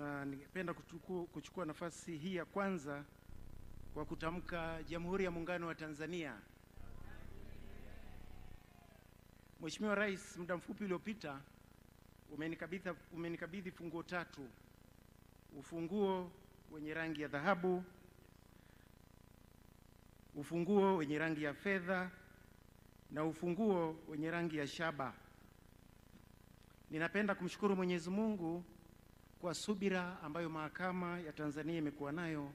na ningependa kuchukua nafasi hii ya kwanza kwa kutamka Jamhuri ya Muungano wa Tanzania. Mheshimiwa Rais, muda mfupi uliopita umenikabidhi funguo tatu: ufunguo wenye rangi ya dhahabu, ufunguo wenye rangi ya fedha na ufunguo wenye rangi ya shaba. Ninapenda kumshukuru Mwenyezi Mungu kwa subira ambayo Mahakama ya Tanzania imekuwa nayo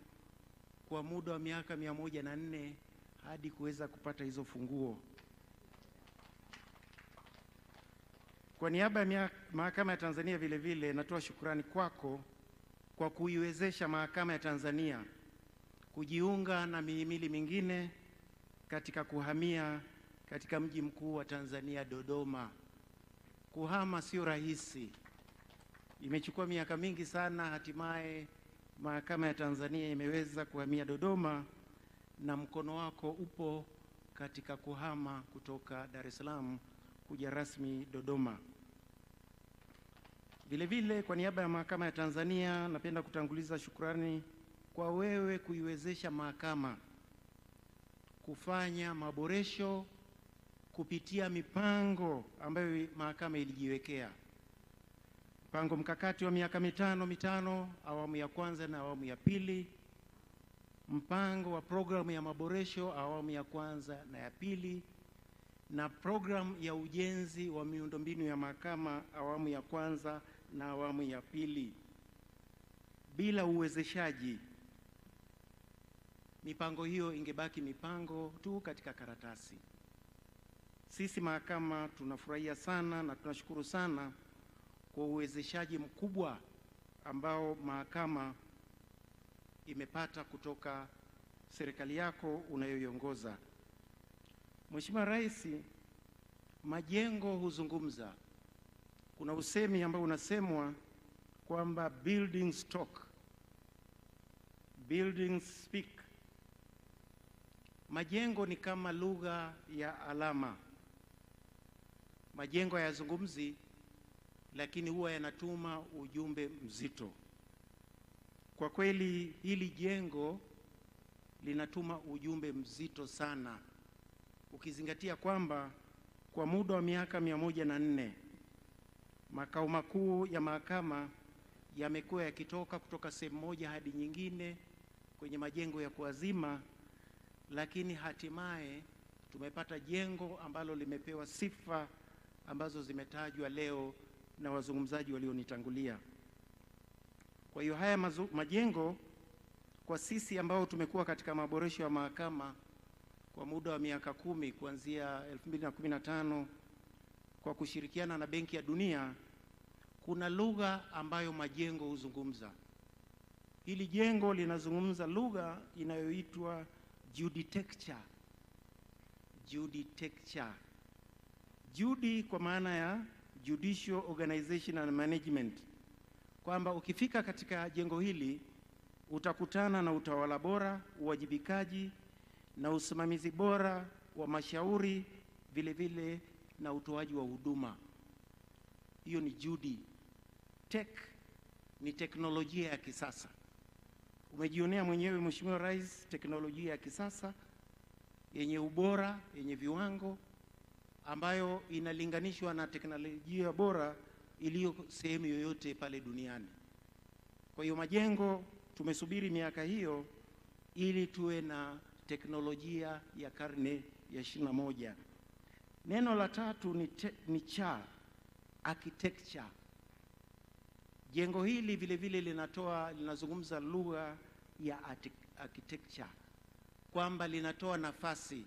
kwa muda wa miaka 104 hadi kuweza kupata hizo funguo. Kwa niaba ya Mahakama ya Tanzania vile vile natoa shukrani kwako kwa kuiwezesha Mahakama ya Tanzania kujiunga na mihimili mingine katika kuhamia katika mji mkuu wa Tanzania, Dodoma. Kuhama sio rahisi. Imechukua miaka mingi sana, hatimaye Mahakama ya Tanzania imeweza kuhamia Dodoma, na mkono wako upo katika kuhama kutoka Dar es Salaam kuja rasmi Dodoma. Vile vile kwa niaba ya Mahakama ya Tanzania napenda kutanguliza shukrani kwa wewe kuiwezesha mahakama kufanya maboresho kupitia mipango ambayo mahakama ilijiwekea. Mpango mkakati wa miaka mitano, awamu ya kwanza na awamu ya pili, mpango wa programu ya maboresho awamu ya kwanza na ya pili, na programu ya ujenzi wa miundombinu ya mahakama awamu ya kwanza na awamu ya pili. Bila uwezeshaji, mipango hiyo ingebaki mipango tu katika karatasi. Sisi mahakama tunafurahia sana na tunashukuru sana kwa uwezeshaji mkubwa ambao mahakama imepata kutoka serikali yako unayoiongoza. Mheshimiwa Rais, majengo huzungumza. Kuna usemi ambao unasemwa kwamba buildings talk, buildings speak. Majengo ni kama lugha ya alama. Majengo hayazungumzi, lakini huwa yanatuma ujumbe mzito. Kwa kweli hili jengo linatuma ujumbe mzito sana, ukizingatia kwamba kwa muda wa miaka 104 makao makuu ya mahakama yamekuwa yakitoka kutoka sehemu moja hadi nyingine kwenye majengo ya kuazima, lakini hatimaye tumepata jengo ambalo limepewa sifa ambazo zimetajwa leo na wazungumzaji walionitangulia. Kwa hiyo haya majengo kwa sisi ambao tumekuwa katika maboresho ya mahakama kwa muda wa miaka 10 kuanzia 2015 kwa kushirikiana na Benki ya Dunia, kuna lugha ambayo majengo huzungumza. Hili jengo linazungumza lugha inayoitwa juditecture. Juditecture. Judi kwa maana ya Judicial Organization and Management, kwamba ukifika katika jengo hili utakutana na utawala bora, uwajibikaji na usimamizi bora wa mashauri, vile vile na utoaji wa huduma. Hiyo ni Judi. Tech ni teknolojia ya kisasa. Umejionea mwenyewe Mheshimiwa Rais, teknolojia ya kisasa yenye ubora, yenye viwango, ambayo inalinganishwa na teknolojia bora iliyo sehemu yoyote pale duniani. Kwa hiyo majengo tumesubiri miaka hiyo ili tuwe na teknolojia ya karne ya 21. Neno la tatu ni cha architecture. Jengo hili vile vile linazungumza lugha ya architecture, kwamba linatoa nafasi.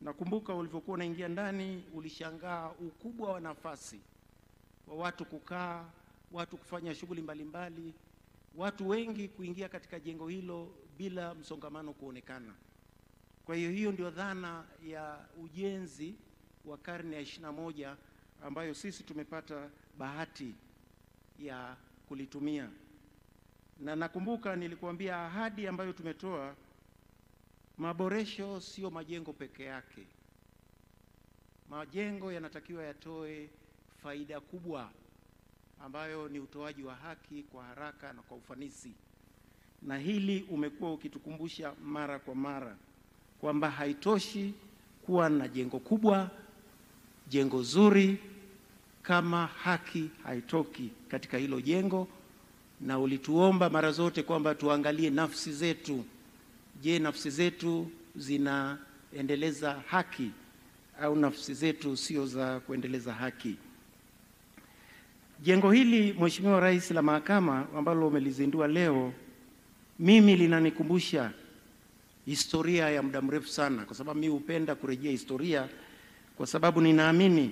Nakumbuka ulivyokuwa unaingia ndani ulishangaa ukubwa wa nafasi wa watu kukaa, watu kufanya shughuli mbalimbali, watu wengi kuingia katika jengo hilo bila msongamano kuonekana. Kwa hiyo hiyo ndio dhana ya ujenzi wa karne ya 21 ambayo sisi tumepata bahati ya kulitumia. Na nakumbuka nilikuambia ahadi ambayo tumetoa, maboresho sio majengo peke yake. Majengo yanatakiwa yatoe faida kubwa ambayo ni utoaji wa haki kwa haraka na kwa ufanisi. Na hili umekuwa ukitukumbusha mara kwa mara kwamba haitoshi kuwa na jengo kubwa, jengo zuri, kama haki haitoki katika hilo jengo. Na ulituomba mara zote kwamba tuangalie nafsi zetu. Je, nafsi zetu zinaendeleza haki au nafsi zetu sio za kuendeleza haki? Jengo hili, Mheshimiwa Rais, la mahakama ambalo umelizindua leo, mimi linanikumbusha historia ya muda mrefu sana, kwa sababu mimi hupenda kurejea historia, kwa sababu ninaamini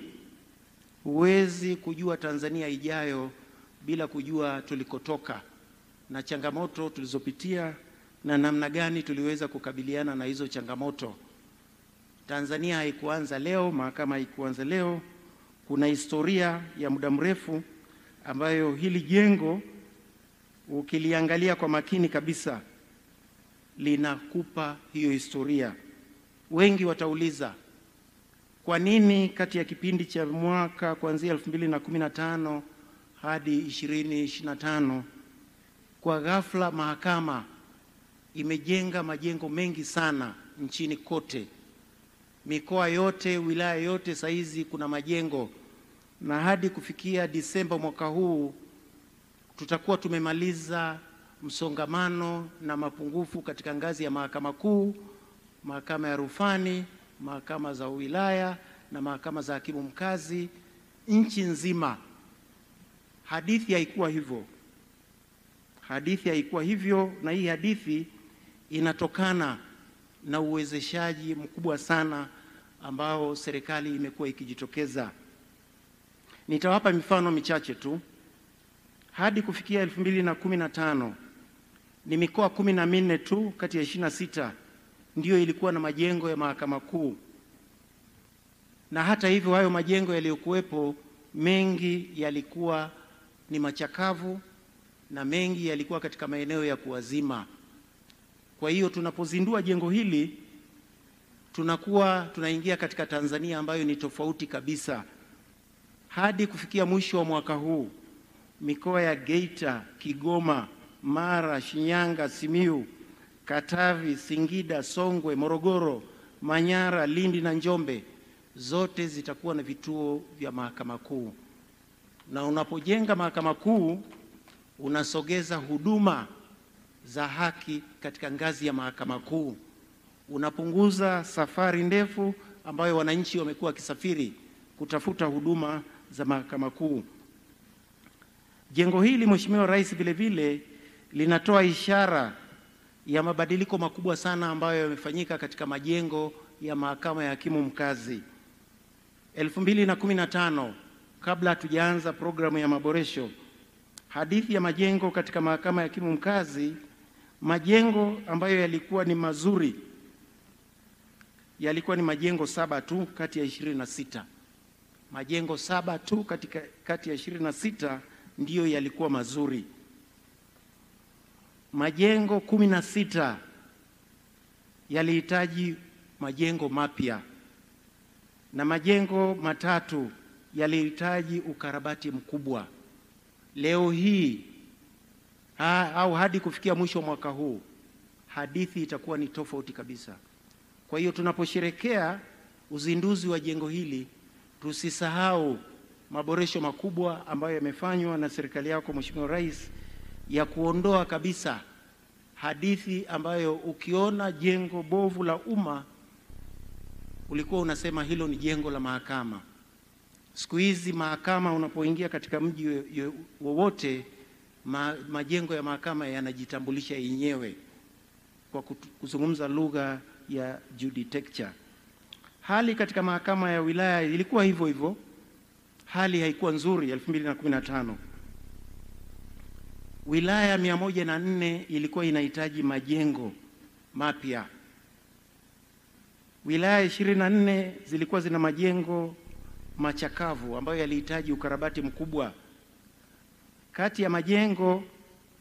huwezi kujua Tanzania ijayo bila kujua tulikotoka na changamoto tulizopitia na namna gani tuliweza kukabiliana na hizo changamoto. Tanzania haikuanza leo, mahakama haikuanza leo. Kuna historia ya muda mrefu ambayo hili jengo ukiliangalia kwa makini kabisa linakupa hiyo historia. Wengi watauliza, kwa nini kati ya kipindi cha mwaka kuanzia 2015 hadi 2025 kwa ghafla mahakama imejenga majengo mengi sana nchini kote, mikoa yote, wilaya yote, saizi kuna majengo, na hadi kufikia Disemba mwaka huu tutakuwa tumemaliza msongamano na mapungufu katika ngazi ya mahakama kuu, mahakama ya rufani, mahakama za wilaya na mahakama za hakimu mkazi nchi nzima. Hadithi haikuwa hivyo. Hadithi haikuwa hivyo, na hii hadithi inatokana na uwezeshaji mkubwa sana ambao serikali imekuwa ikijitokeza. Nitawapa mifano michache tu. Hadi kufikia 2015 ni mikoa 14 tu kati ya 26 ndiyo ilikuwa na majengo ya mahakama kuu. Na hata hivyo hayo majengo yaliyokuwepo mengi yalikuwa ni machakavu na mengi yalikuwa katika maeneo ya kuwazima. Kwa hiyo tunapozindua jengo hili tunaingia katika Tanzania ambayo ni tofauti kabisa. Hadi kufikia mwisho wa mwaka huu mikoa ya Geita, Kigoma, Mara, Shinyanga, Simiyu, Katavi, Singida, Songwe, Morogoro, Manyara, Lindi na Njombe zote zitakuwa na vituo vya mahakama kuu. Na unapojenga mahakama kuu unasogeza huduma za haki katika ngazi ya mahakama kuu. Unapunguza safari ndefu ambayo wananchi wamekuwa wakisafiri kutafuta huduma za mahakama kuu. Jengo hili, Mheshimiwa Rais, vile vile linatoa ishara ya mabadiliko makubwa sana ambayo yamefanyika katika majengo ya mahakama ya hakimu mkazi. 2015 kabla hatujaanza programu ya maboresho, hadithi ya majengo katika mahakama ya hakimu mkazi, majengo ambayo yalikuwa ni mazuri yalikuwa ni majengo 7 tu kati ya 26. Majengo 7 tu kati ya 26 ndiyo yalikuwa mazuri. Majengo 16 yalihitaji majengo mapya, na majengo 3 yalihitaji ukarabati mkubwa. Leo hii au hadi kufikia mwisho wa mwaka huu hadithi itakuwa ni tofauti kabisa. Kwa hiyo tunaposherekea uzinduzi wa jengo hili tusisahau maboresho makubwa ambayo yamefanywa na serikali yako, Mheshimiwa Rais, ya kuondoa kabisa hadithi ambayo ukiona jengo bovu la umma ulikuwa unasema hilo ni jengo la mahakama. Siku hizi mahakama, unapoingia katika mji wowote, majengo ya mahakama yanajitambulisha yenyewe kwa kuzungumza lugha ya juditecture. Hali katika mahakama ya wilaya ilikuwa hivyo hivyo. Hali haikuwa nzuri 2015. Wilaya 104 ilikuwa inahitaji majengo mapya. Wilaya 24 zilikuwa zina majengo machakavu ambayo yalihitaji ukarabati mkubwa. Kati ya majengo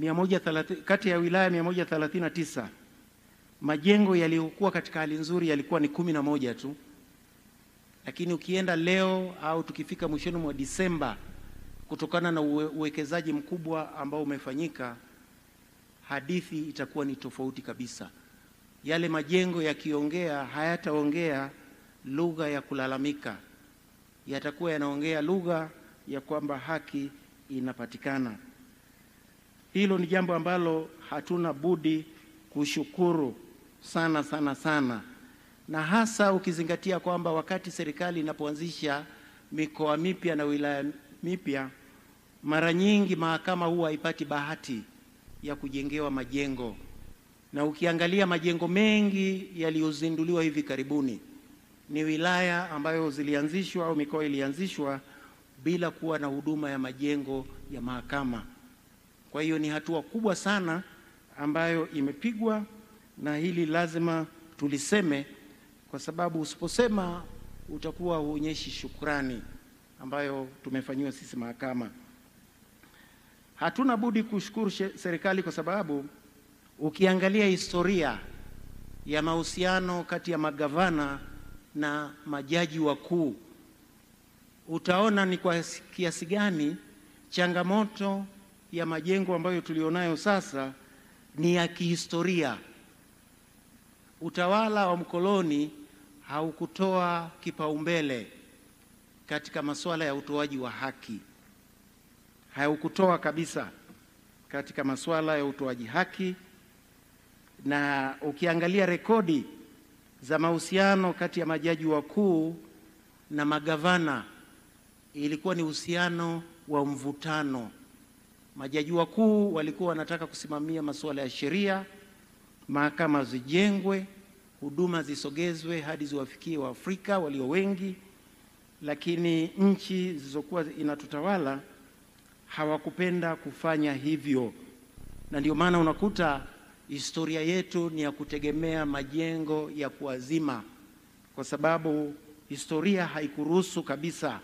130, kati ya wilaya 139 majengo yaliyokuwa katika hali nzuri yalikuwa ni 11 tu. Lakini ukienda leo au tukifika mwishoni mwa Disemba kutokana na uwekezaji mkubwa ambao umefanyika, hadithi itakuwa ni tofauti kabisa. Yale majengo yakiongea hayataongea lugha ya kulalamika, yatakuwa yanaongea lugha ya kwamba haki inapatikana. Hilo ni jambo ambalo hatuna budi kushukuru sana sana sana, na hasa ukizingatia kwamba wakati serikali inapoanzisha mikoa mipya na wilaya mipya, mara nyingi mahakama huwa haipati bahati ya kujengewa majengo. Na ukiangalia majengo mengi yaliyozinduliwa hivi karibuni ni wilaya ambayo zilianzishwa au mikoa ilianzishwa bila kuwa na huduma ya majengo ya mahakama. Kwa hiyo ni hatua kubwa sana ambayo imepigwa, na hili lazima tuliseme, kwa sababu usiposema utakuwa huonyeshi shukrani ambayo tumefanyiwa sisi mahakama. Hatuna budi kushukuru serikali kwa sababu ukiangalia historia ya mahusiano kati ya magavana na majaji wakuu, utaona ni kwa kiasi gani changamoto ya majengo ambayo tulionayo sasa ni ya kihistoria. Utawala wa mkoloni haukutoa kipaumbele katika masuala ya utoaji wa haki, haukutoa kabisa katika masuala ya utoaji haki. Na ukiangalia rekodi za mahusiano kati ya majaji wakuu na magavana, ilikuwa ni uhusiano wa mvutano. Majaji wakuu walikuwa wanataka kusimamia masuala ya sheria, mahakama zijengwe, huduma zisogezwe hadi ziwafikie Waafrika walio wengi, lakini nchi zilizokuwa inatutawala hawakupenda kufanya hivyo. Na ndio maana unakuta historia yetu ni ya kutegemea majengo ya kuazima, kwa sababu historia haikuruhusu kabisa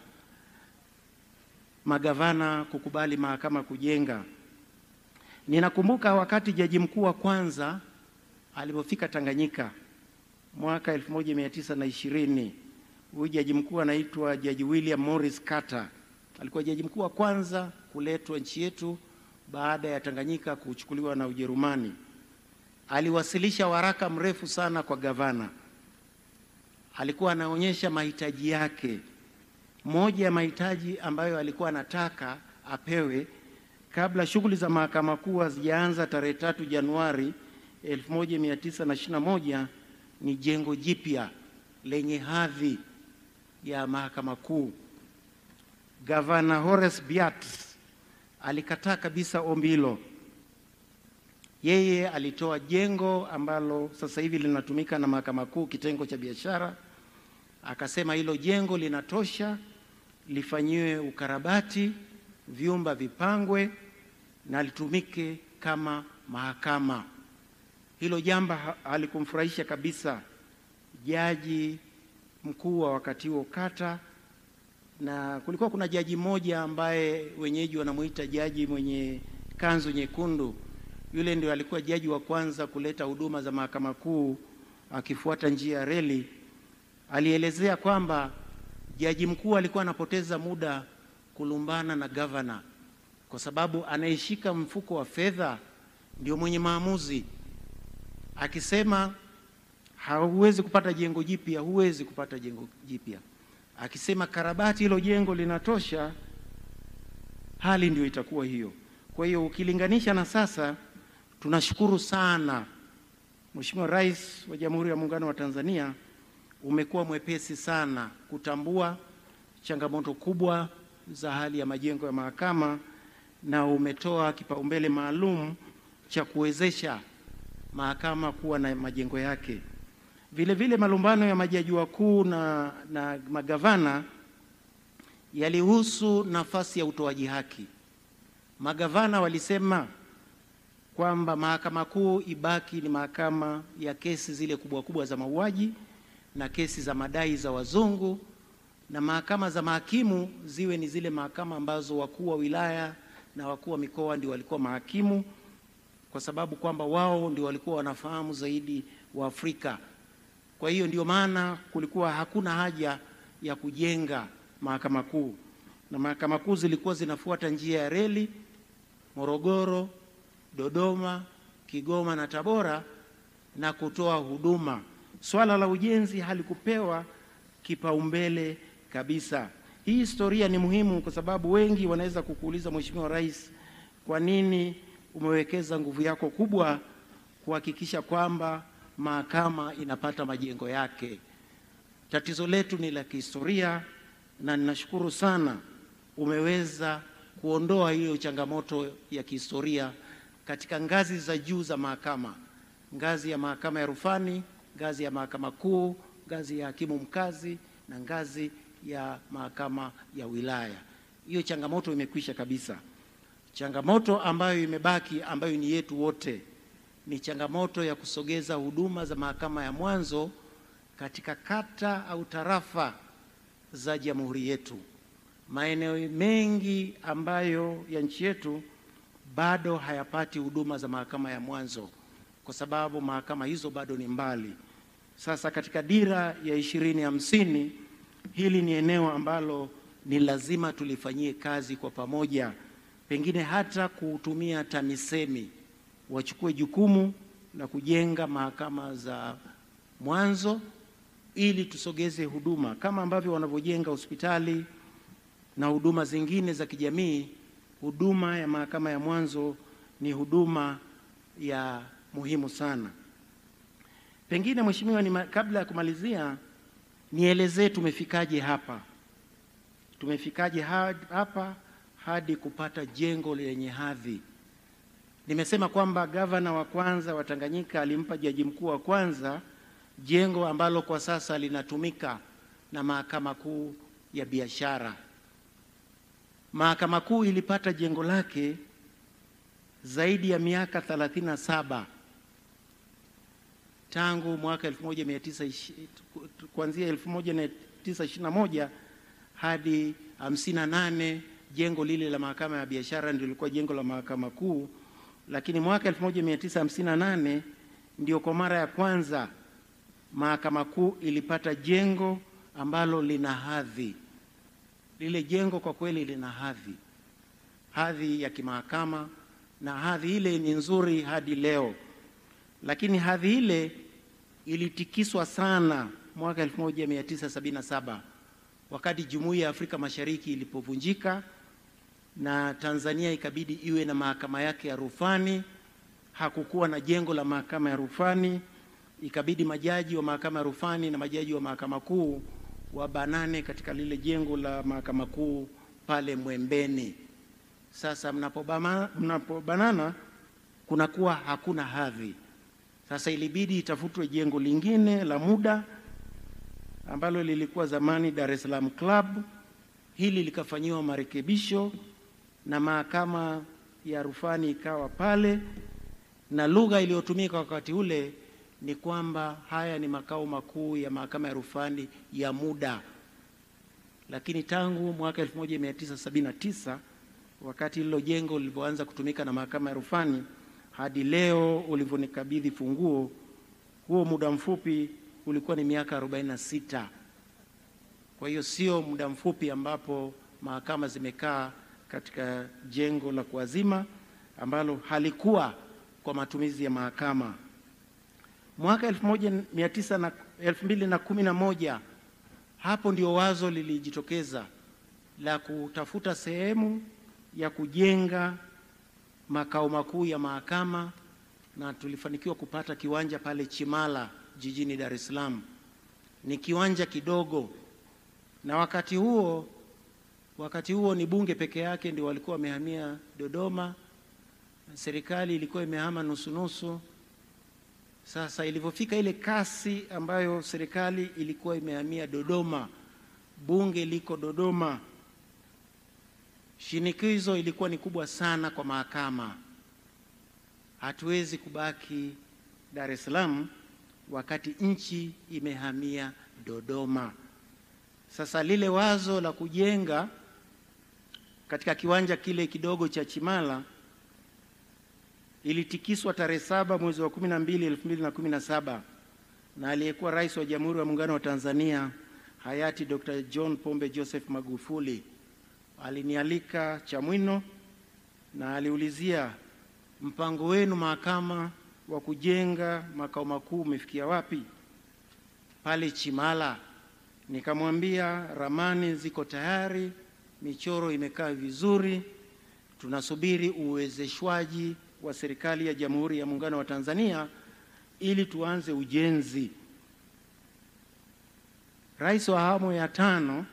magavana kukubali mahakama kujenga. Ninakumbuka wakati jaji mkuu wa kwanza alipofika Tanganyika mwaka 1920, huyu jaji mkuu anaitwa Jaji William Morris Carter. Alikuwa jaji mkuu wa kwanza kuletwa nchi yetu baada ya Tanganyika kuchukuliwa na Ujerumani. Aliwasilisha waraka mrefu sana kwa gavana. Alikuwa anaonyesha mahitaji yake. Moja ya mahitaji ambayo alikuwa anataka apewe kabla shughuli za mahakama kuu hazijaanza tarehe 3 Januari 1921 ni jengo jipya lenye hadhi ya mahakama kuu. Gavana Horace Biat alikataa kabisa ombi hilo. Yeye alitoa jengo ambalo sasa hivi linatumika na mahakama kuu kitengo cha biashara. Akasema hilo jengo linatosha, lifanyiwe ukarabati, vyumba vipangwe na litumike kama mahakama. Hilo jambo halikumfurahisha kabisa jaji mkuu wa wakati huo Carter, na kulikuwa kuna jaji mmoja ambaye wenyeji wanamuita jaji mwenye kanzu nyekundu. Yule ndio alikuwa jaji wa kwanza kuleta huduma za mahakama kuu akifuata njia ya reli. Alielezea kwamba jaji mkuu alikuwa anapoteza muda kulumbana na gavana, kwa sababu anayeshika mfuko wa fedha ndio mwenye maamuzi. Akisema hauwezi kupata jengo jipya, huwezi kupata jengo jipya. Akisema karabati hilo jengo linatosha, hali ndio itakuwa hiyo. Kwa hiyo ukilinganisha na sasa, tunashukuru sana Mheshimiwa Rais wa Jamhuri ya Muungano wa Tanzania, umekuwa mwepesi sana kutambua changamoto kubwa za hali ya majengo ya mahakama, na umetoa kipaumbele maalum cha kuwezesha mahakama kuwa na majengo yake. Vile vile malumbano ya majaji wakuu na magavana yalihusu nafasi ya utoaji haki. Magavana walisema kwamba mahakama kuu ibaki ni mahakama ya kesi zile kubwa kubwa za mauaji na kesi za madai za wazungu, na mahakama za mahakimu ziwe ni zile mahakama ambazo wakuu wa wilaya na wakuu wa mikoa ndio walikuwa mahakimu, kwa sababu kwamba wao ndio walikuwa wanafahamu zaidi wa Afrika. Kwa hiyo ndio maana kulikuwa hakuna haja ya kujenga mahakama kuu. na mahakama kuu zilikuwa zinafuata njia ya reli Morogoro, Dodoma, Kigoma na Tabora na kutoa huduma. Swala la ujenzi halikupewa kipaumbele kabisa. Hii historia ni muhimu kwa sababu wengi wanaweza kukuuliza, Mheshimiwa Rais, kwa nini umewekeza nguvu yako kubwa kuhakikisha kwamba mahakama inapata majengo yake? Tatizo letu ni la kihistoria, na ninashukuru sana umeweza kuondoa hiyo changamoto ya kihistoria katika ngazi za juu za mahakama, ngazi ya mahakama ya rufani, ngazi ya mahakama kuu, ngazi ya hakimu mkazi na ngazi ya mahakama ya wilaya. Hiyo changamoto imekwisha kabisa. Changamoto ambayo imebaki, ambayo ni yetu wote, ni changamoto ya kusogeza huduma za mahakama ya mwanzo katika kata au tarafa za jamhuri yetu. Maeneo mengi ambayo ya nchi yetu bado hayapati huduma za mahakama ya mwanzo kwa sababu mahakama hizo bado ni mbali. Sasa katika dira ya 2050 hili ni eneo ambalo ni lazima tulifanyie kazi kwa pamoja, pengine hata kutumia TAMISEMI wachukue jukumu la kujenga mahakama za mwanzo ili tusogeze huduma kama ambavyo wanavyojenga hospitali na huduma zingine za kijamii. Huduma ya mahakama ya mwanzo ni huduma ya muhimu sana. Pengine Mheshimiwa, kabla ya kumalizia, nielezee tumefikaje hapa. Tumefikaje hapa hadi kupata jengo lenye hadhi. Nimesema kwamba gavana wa kwanza wa Tanganyika alimpa jaji mkuu wa kwanza jengo ambalo kwa sasa linatumika na mahakama kuu ya biashara. Mahakama kuu ilipata jengo lake zaidi ya miaka 37 tangu mwaka 1921 hadi 58. Jengo lile la mahakama ya biashara ndio lilikuwa jengo la mahakama kuu, lakini mwaka 1958 ndio kwa mara ya kwanza mahakama kuu ilipata jengo ambalo lina hadhi. Lile jengo kwa kweli lina hadhi ya kimahakama, na hadhi ile ni nzuri hadi leo. Lakini hadhi ile ilitikiswa sana mwaka 1977 wakati Jumuiya ya Afrika Mashariki ilipovunjika na Tanzania ikabidi iwe na mahakama yake ya rufani. Hakukuwa na jengo la mahakama ya rufani, ikabidi majaji wa mahakama ya rufani na majaji wa mahakama kuu wabanane katika lile jengo la mahakama kuu pale Mwembeni. Sasa mnapobanana kunakuwa hakuna hadhi. Sasa ilibidi itafutwe jengo lingine la muda ambalo lilikuwa zamani Dar es Salaam Club. Hili likafanyiwa marekebisho na mahakama ya rufani ikawa pale, na lugha iliyotumika wakati ule ni kwamba haya ni makao makuu ya mahakama ya rufani ya muda. Lakini tangu mwaka 1979 wakati hilo jengo lilipoanza kutumika na mahakama ya rufani hadi leo ulivyonikabidhi funguo, huo muda mfupi ulikuwa ni miaka 46. Kwa hiyo sio muda mfupi ambapo mahakama zimekaa katika jengo la kuazima ambalo halikuwa kwa matumizi ya mahakama. Mwaka 2011 hapo ndio wazo lilijitokeza la kutafuta sehemu ya kujenga makao makuu ya mahakama, na tulifanikiwa kupata kiwanja pale Chimala jijini Dar es Salaam. Ni kiwanja kidogo, na wakati huo ni bunge peke yake ndio walikuwa wamehamia Dodoma, serikali ilikuwa imehama nusu. Sasa ilivyofika ile kasi ambayo serikali ilikuwa imehamia Dodoma, bunge liko Dodoma, shinikizo ilikuwa ni kubwa sana kwa mahakama. Hatuwezi kubaki Dar es Salaam wakati nchi imehamia Dodoma. Sasa lile wazo la kujenga katika kiwanja kile kidogo cha Chimala ilitikiswa tarehe 7 mwezi wa 12 2017 na aliyekuwa Rais wa Jamhuri ya Muungano wa Tanzania hayati Dr. John Pombe Joseph Magufuli. alinialika Chamwino na aliulizia mpango wenu mahakama wa kujenga makao makuu umefikia wapi pale Chimala. Nikamwambia ramani ziko tayari, michoro imekaa vizuri, tunasubiri uwezeshwaji wa serikali ya Jamhuri ya Muungano wa Tanzania ili tuanze ujenzi. Rais wa awamu ya 5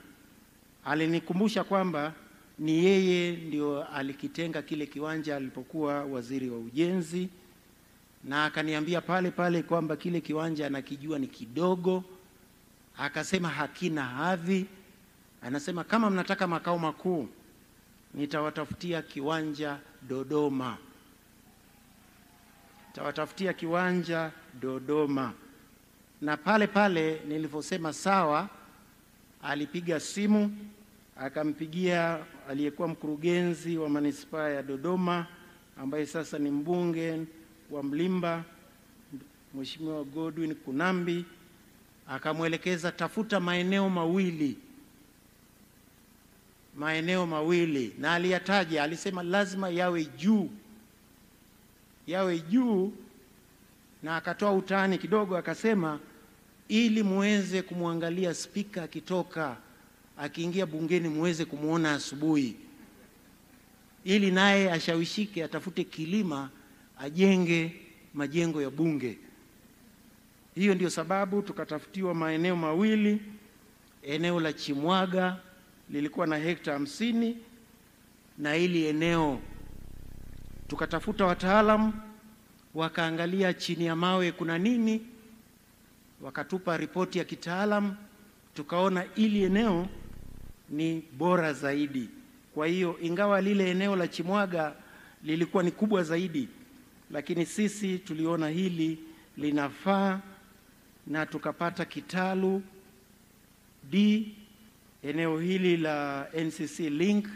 alinikumbusha kwamba ni yeye ndio alikitenga kile kiwanja alipokuwa waziri wa ujenzi, na akaniambia pale pale kwamba kile kiwanja anakijua ni kidogo. Akasema hakina hadhi. Anasema kama mnataka makao makuu nitawatafutia kiwanja Dodoma. Nitawatafutia kiwanja Dodoma. Na pale pale nilivyosema sawa, alipiga simu, akampigia aliyekuwa mkurugenzi wa manispaa ya Dodoma ambaye sasa ni mbunge wa Mlimba, Mheshimiwa Godwin Kunambi, akamwelekeza tafuta maeneo mawili, na aliyataja, alisema lazima yawe juu, na akatoa utani kidogo, akasema ili muweze kumwangalia spika akitoka akiingia bungeni muweze kumuona asubuhi, ili naye ashawishike atafute kilima ajenge majengo ya bunge. Hiyo ndio sababu tukatafutiwa maeneo mawili. Eneo la Chimwaga lilikuwa na hekta 50, na ili eneo tukatafuta wataalamu wakaangalia chini ya mawe kuna nini, wakatupa ripoti ya kitaalamu, tukaona ili eneo ni bora zaidi. Kwa hiyo ingawa lile eneo la Chimwaga lilikuwa ni kubwa zaidi, lakini sisi tuliona hili linafaa na tukapata kitalu D, eneo hili la NCC Link.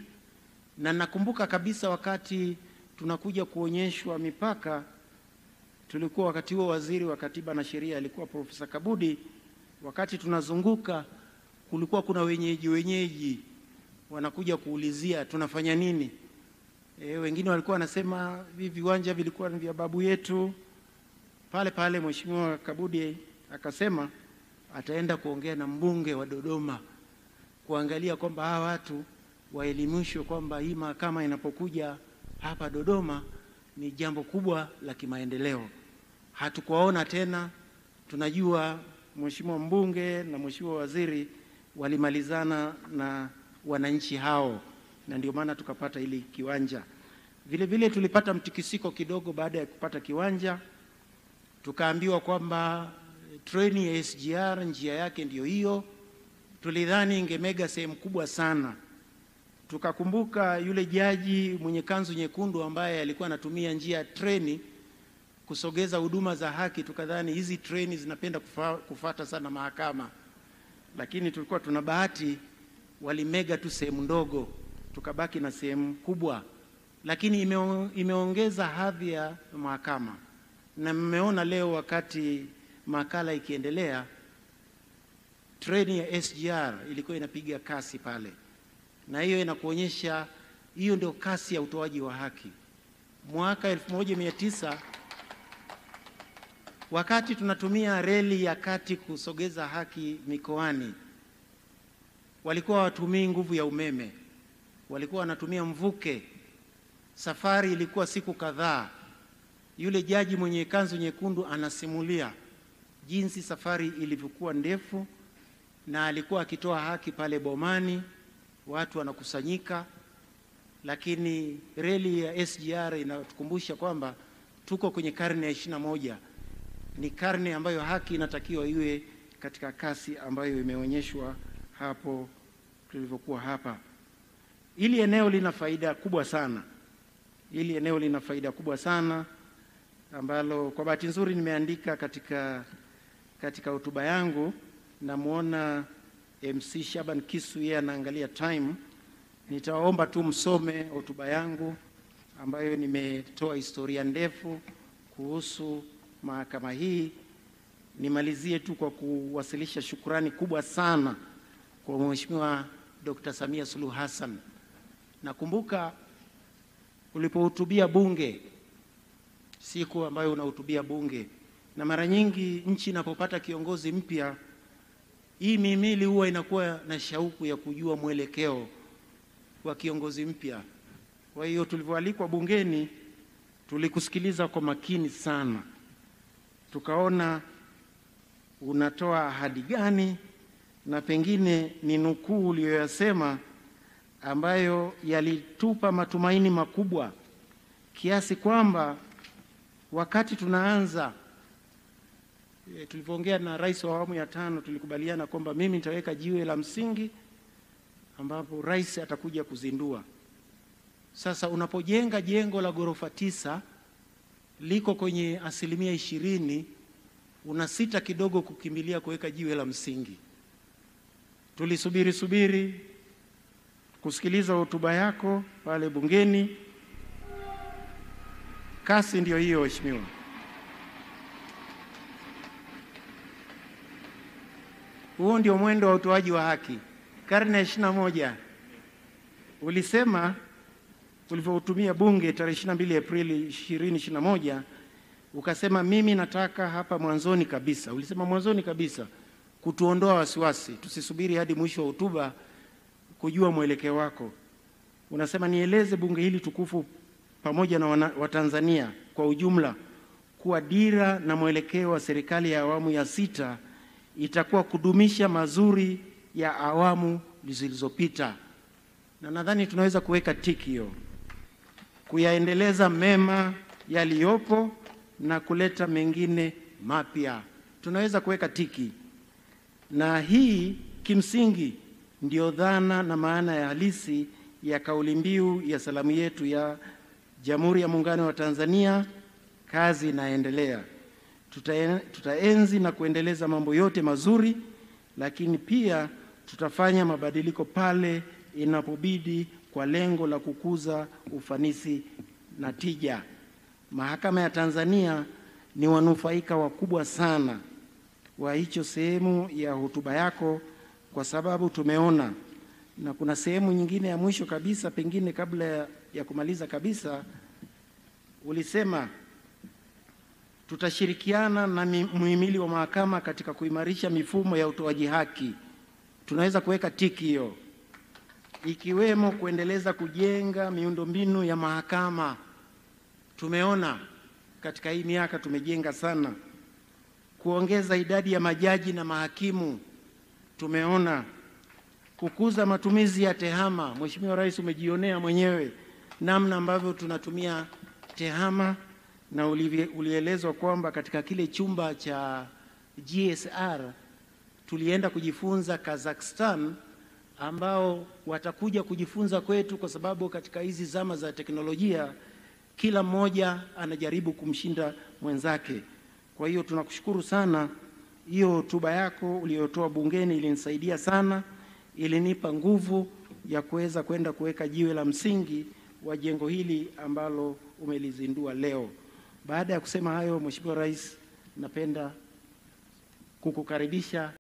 Na nakumbuka kabisa wakati tunakuja kuonyeshwa mipaka, tulikuwa wakati huo waziri wa Katiba na Sheria alikuwa Profesa Kabudi. Wakati tunazunguka kulikuwa kuna wenyeji wanakuja kuulizia tunafanya nini. Wengine walikuwa wanasema hivi viwanja vilikuwa ni vya babu yetu. Pale pale Mheshimiwa Kabudi akasema ataenda kuongea na mbunge wa Dodoma kuangalia kwamba hawa watu waelimishwe kwamba hii mahakama inapokuja hapa Dodoma ni jambo kubwa la kimaendeleo. Hatukuwaona tena. Tunajua Mheshimiwa mbunge na Mheshimiwa waziri walimalizana na wananchi hao, na ndio maana tukapata ili kiwanja. Vile vile tulipata mtikisiko kidogo baada ya kupata kiwanja. Tukaambiwa kwamba treni ya SGR njia yake ndiyo hiyo. Tulidhani ingemega sehemu kubwa sana. Tukakumbuka yule jaji mwenye kanzu nyekundu ambaye alikuwa anatumia njia ya treni kusogeza huduma za haki. Tukadhani hizi treni zinapenda kufata sana mahakama, lakini tulikuwa tuna bahati, walimega tu sehemu ndogo, tukabaki na sehemu kubwa, lakini imeongeza hadhi ya mahakama. Na mmeona leo wakati makala ikiendelea, treni ya SGR ilikuwa inapiga kasi pale, na hiyo inakuonyesha hiyo ndio kasi ya utoaji wa haki. Mwaka 1900 wakati tunatumia reli ya kati kusogeza haki mikoani, walikuwa watumii nguvu ya umeme, walikuwa wanatumia mvuke. Safari ilikuwa siku kadhaa. Yule jaji mwenye kanzu nyekundu anasimulia jinsi safari ilivyokuwa ndefu, na alikuwa akitoa haki pale Bomani, watu wanakusanyika. Lakini reli ya SGR inatukumbusha kwamba tuko kwenye karne ya 21. Ni karne ambayo haki inatakiwa iwe katika kasi ambayo imeonyeshwa hapo tulivyokuwa hapa. Hili eneo lina faida kubwa sana. Hili eneo lina faida kubwa sana ambalo kwa bahati nzuri nimeandika katika hotuba yangu. Namuona MC Shaban Kisu, yeye anaangalia time. Nitawaomba tu msome hotuba yangu ambayo nimetoa historia ndefu kuhusu mahakama hii. Nimalizie tu kwa kuwasilisha shukrani kubwa sana kwa Mheshimiwa Dr. Samia Suluhu Hassan Nakumbuka ulipohutubia bunge, siku ambayo unahutubia bunge, na mara nyingi nchi inapopata kiongozi mpya, hii mihimili huwa inakuwa na shauku ya kujua mwelekeo wa kiongozi mpya. Kwa hiyo tulivyoalikwa bungeni, tulikusikiliza kwa makini sana, tukaona unatoa ahadi gani, na pengine ni nukuu uliyoyasema ambayo yalitupa matumaini makubwa, kiasi kwamba wakati tunaanza, tulivyoongea na rais wa awamu ya 5, tulikubaliana kwamba mimi nitaweka jiwe la msingi ambapo rais atakuja kuzindua. Sasa unapojenga jengo la ghorofa 9 liko kwenye 20%, unasita kidogo kukimbilia kuweka jiwe la msingi. Tulisubiri kusikiliza hotuba yako pale bungeni. Kasi ndio hiyo, Mheshimiwa. Huo ndio mwendo wa utoaji wa haki. Karne ya 21. Ulisema ulivyohutumia bunge tarehe 22 Aprili 2021, ukasema mimi nataka hapa mwanzoni kabisa, ulisema mwanzoni kabisa, kutuondoa wasiwasi, tusisubiri hadi mwisho wa hotuba kujua mwelekeo wako. Unasema nieleze bunge hili tukufu pamoja na Watanzania kwa ujumla kuwa dira na mwelekeo wa serikali ya awamu ya 6 itakuwa kudumisha mazuri ya awamu zilizopita. Na nadhani tunaweza kuweka tiki hiyo, kuyaendeleza mema yaliyopo na kuleta mengine mapya. Tunaweza kuweka tiki. Na hii kimsingi ndio dhana na maana ya halisi ya kauli mbiu ya salamu yetu ya Jamhuri ya Muungano wa Tanzania, kazi inaendelea. Tutaenzi na kuendeleza mambo yote mazuri, lakini pia tutafanya mabadiliko pale inapobidi kwa lengo la kukuza ufanisi na tija. Mahakama ya Tanzania ni wanufaika wakubwa sana wa hicho sehemu ya hotuba yako, kwa sababu tumeona, na kuna sehemu nyingine ya mwisho kabisa, pengine kabla ya kumaliza kabisa, ulisema tutashirikiana na muhimili wa mahakama katika kuimarisha mifumo ya utoaji haki. Tunaweza kuweka tiki hiyo, ikiwemo kuendeleza kujenga miundombinu ya mahakama. Tumeona katika hii miaka tumejenga sana. Kuongeza idadi ya majaji na mahakimu. Tumeona kukuza matumizi ya tehama. Mheshimiwa Rais, umejionea mwenyewe namna ambavyo tunatumia tehama, na ulielezwa kwamba katika kile chumba cha GSR tulienda kujifunza Kazakhstan, ambao watakuja kujifunza kwetu, kwa sababu katika hizi zama za teknolojia kila mmoja anajaribu kumshinda mwenzake. Kwa hiyo tunakushukuru sana. Hiyo hotuba yako uliyotoa bungeni ilinisaidia sana, ilinipa nguvu ya kuweza kwenda kuweka jiwe la msingi wa jengo hili ambalo umelizindua leo. Baada ya kusema hayo, Mheshimiwa Rais, napenda kukukaribisha